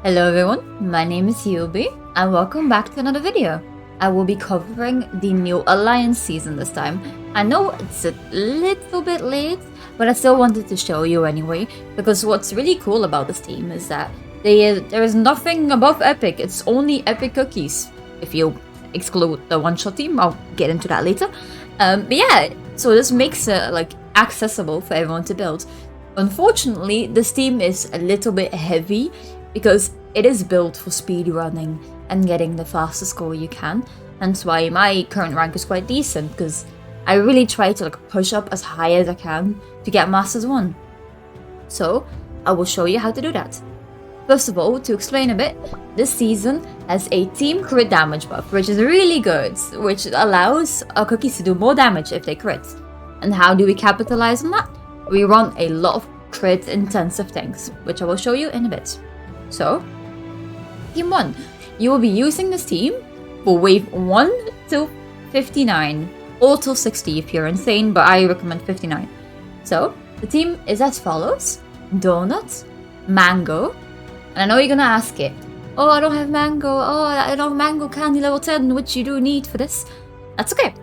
Hello everyone, my name is Yubi and welcome back to another video. I will be covering the new Alliance season this time. I know it's a little bit late, but I still wanted to show you anyway, because what's really cool about this team is that there is nothing above epic, it's only epic cookies. If you exclude the one-shot team, I'll get into that later. But yeah, so this makes it like accessible for everyone to build. Unfortunately, this team is a little bit heavy, because it is built for speed running and getting the fastest score you can. Hence why my current rank is quite decent, because I really try to push up as high as I can to get Masters 1. So I will show you how to do that. First of all, to explain a bit, this season has a team crit damage buff, which is really good, which allows our cookies to do more damage if they crit. And how do we capitalize on that? We run a lot of crit intensive things, which I will show you in a bit. So, Team 1, you will be using this team for wave 1 to 59, or till 60 if you're insane, but I recommend 59. So, the team is as follows: Donut, Mango, and I know you're gonna ask it, oh, I don't have Mango, oh, I don't have Mango Candy level 10, which you do need for this. That's okay.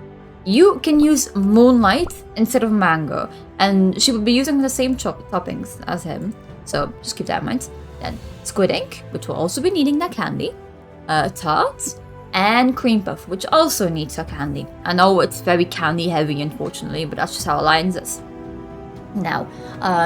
You can use Moonlight instead of Mango, and she will be using the same toppings as him, so just keep that in mind. Then Squid Ink, which will also be needing that candy, Tart, and Cream Puff, which also needs her candy. I know it's very candy heavy, unfortunately, but that's just how Alliance is. Now,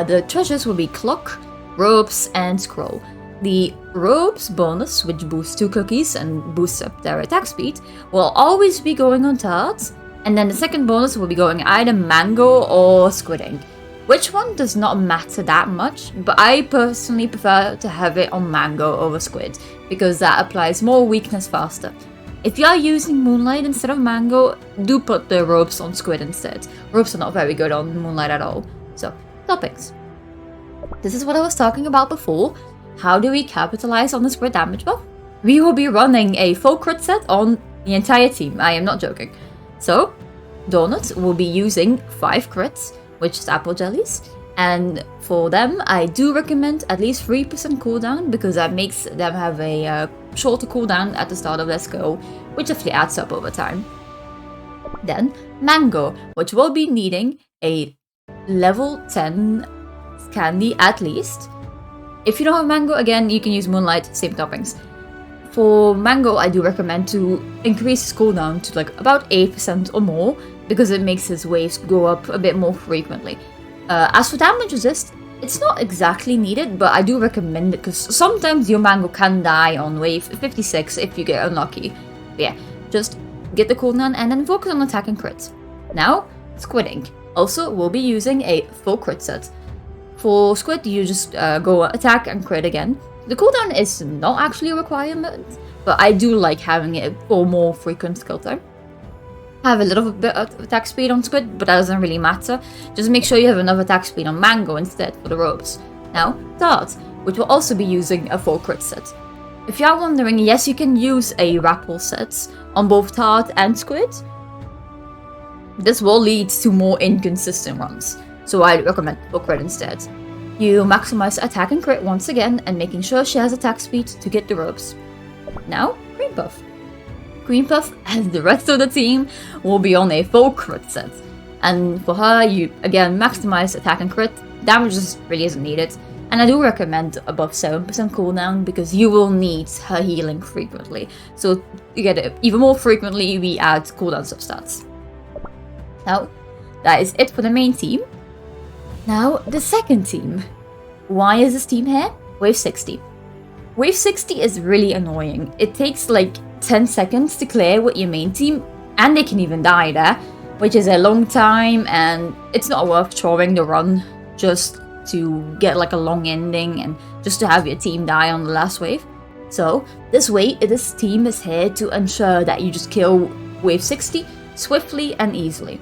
the treasures will be Clock, Ropes, and Scroll. The Ropes bonus, which boosts 2 cookies and boosts up their attack speed, will always be going on Tart, and then the second bonus will be going either Mango or Squid Ink. Which one does not matter that much, but I personally prefer to have it on Mango over Squid, because that applies more weakness faster. If you are using Moonlight instead of Mango, do put the Ropes on Squid instead. Ropes are not very good on Moonlight at all. So, Toppings. This is what I was talking about before. How do we capitalize on the Squid damage buff? We will be running a full crit set on the entire team, I am not joking. So, Donut will be using 5 crits, which is apple jellies, and for them I do recommend at least 3% cooldown, because that makes them have a shorter cooldown at the start of their skill, which actually adds up over time. Then Mango, which will be needing a level 10 candy at least. If you don't have Mango, again you can use Moonlight, same toppings. For Mango, I do recommend to increase his cooldown to about 8% or more, because it makes his waves go up a bit more frequently. As for damage resist, it's not exactly needed, but I do recommend it, because sometimes your Mango can die on wave 56 if you get unlucky. But yeah, just get the cooldown and then focus on attack and crit. Now, Squid Ink. Also, we'll be using a full crit set. For Squid, you just go attack and crit again. The cooldown is not actually a requirement, but I do like having it for more frequent skill time. Have a little bit of attack speed on Squid, but that doesn't really matter. Just make sure you have enough attack speed on Mango instead for the Ropes. Now, Tart, which will also be using a full crit set. If you are wondering, yes, you can use a Rappel set on both Tart and Squid. This will lead to more inconsistent runs, so I recommend full crit instead. You maximize attack and crit once again, and making sure she has attack speed to get the Ropes. Now, Cream Puff. Cream Puff, as the rest of the team, will be on a full crit set. And for her, you again maximize attack and crit. Damage just really isn't needed. And I do recommend above 7% cooldown, because you will need her healing frequently. So to get it even more frequently, we add cooldown substats. Now, that is it for the main team. Now, the second team. Why is this team here? Wave 60. Wave 60 is really annoying. It takes 10 seconds to clear with your main team, and they can even die there, which is a long time, and it's not worth choring the run just to get a long ending and just to have your team die on the last wave. So this team is here to ensure that you just kill wave 60 swiftly and easily.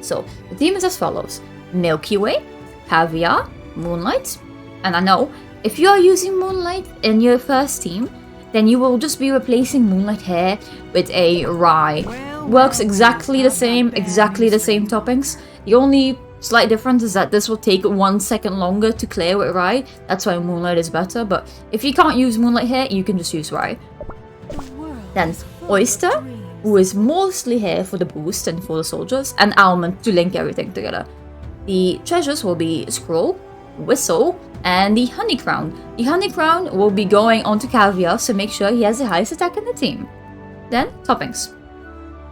So the team is as follows: Milky Way, Caviar, Moonlight, and I know if you are using Moonlight in your first team, then you will just be replacing Moonlight here with a Rye. Works exactly the same toppings. The only Slight difference is that this will take 1 second longer to clear with Rye. That's why Moonlight is better, but if you can't use Moonlight here, you can just use Rye. Then Oyster, who is mostly here for the boost and for the soldiers, and Almond to link everything together. The treasures will be Scroll, Whistle, and the Honey Crown. The Honey Crown will be going onto Caviar, so make sure he has the highest attack in the team. Then Toppings.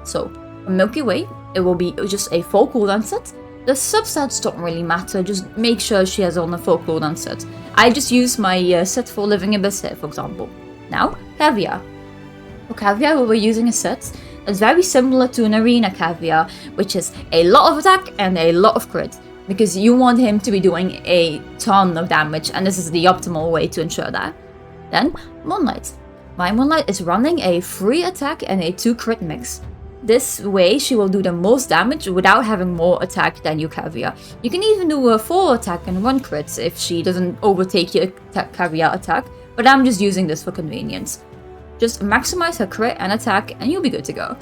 So, Milky Way, it will be just a full cooldown set. The subsets don't really matter, just make sure she has on a full cooldown set. I just use my set for Living Abyss here, for example. Now, Caviar. For Caviar, we'll be using a set that's very similar to an Arena Caviar, which is a lot of attack and a lot of crit, because you want him to be doing a ton of damage, and this is the optimal way to ensure that. Then, Moonlight. My Moonlight is running a 3 attack and a 2 crit mix. This way, she will do the most damage without having more attack than your Caviar. You can even do a 4 attack and 1 crit if she doesn't overtake your Caviar attack, but I'm just using this for convenience. Just maximize her crit and attack and you'll be good to go.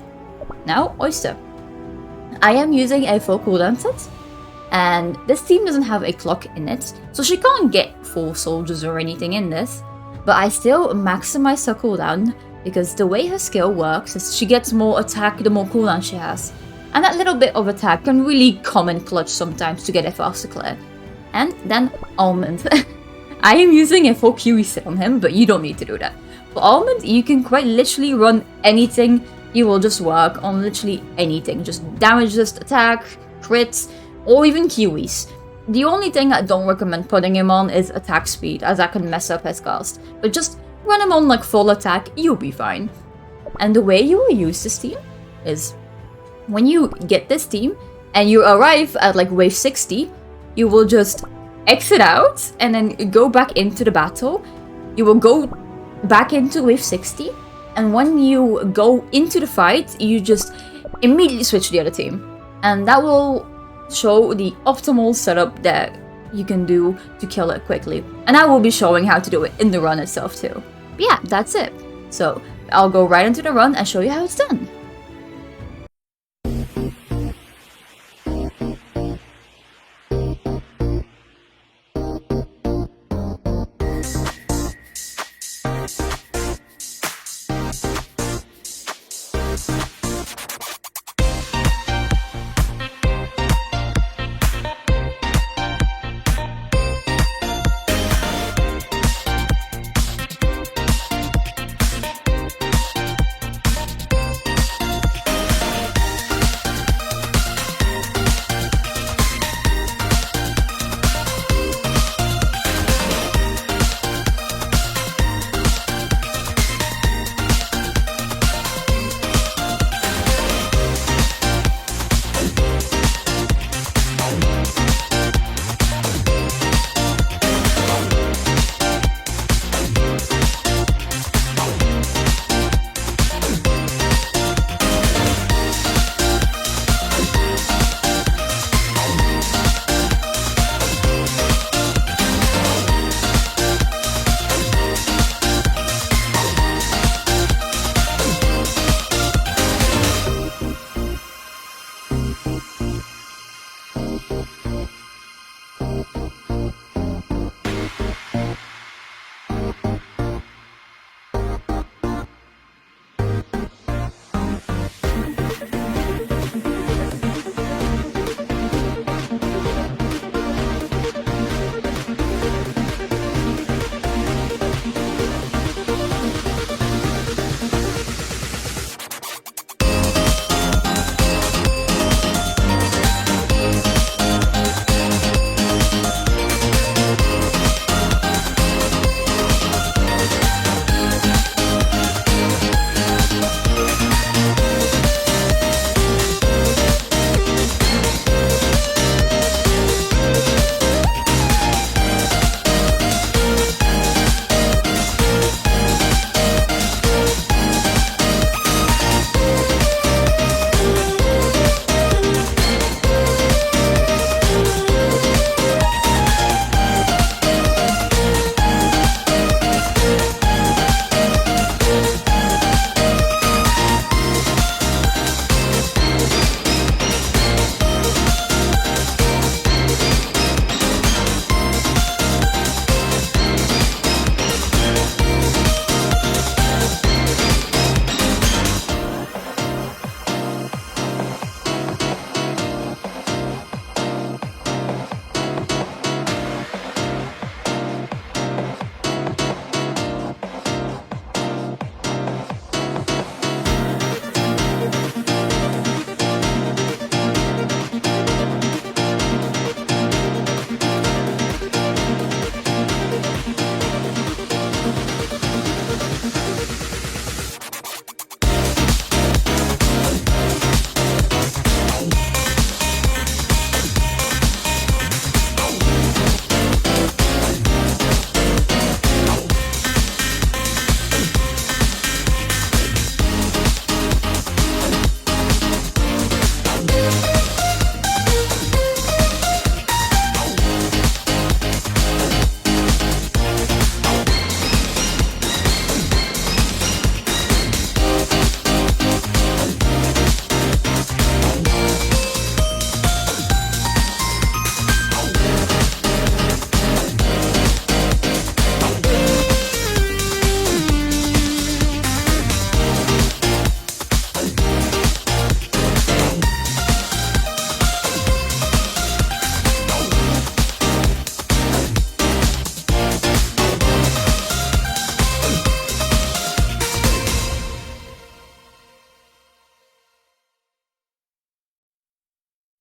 Now, Oyster. I am using a full cooldown set, and this team doesn't have a clock in it, so she can't get 4 soldiers or anything in this, but I still maximize her cooldown because the way her skill works is she gets more attack the more cooldown she has. And that little bit of attack can really come in clutch sometimes to get a faster clear. And then Almond. I am using a full QE set on him, but you don't need to do that. For Almond, you can quite literally run anything. You will just work on literally anything. Just damage resist, attack, crits, or even QEs. The only thing I don't recommend putting him on is attack speed, as that can mess up his cast. But just run him on like full attack, you'll be fine. And the way you will use this team is when you get this team and you arrive at like wave 60, you will just exit out and then go back into the battle. You will go back into wave 60, and when you go into the fight, you just immediately switch to the other team. And that will show the optimal setup that you can do to kill it quickly. And I will be showing how to do it in the run itself too. But yeah, that's it. So I'll go right into the run and show you how it's done.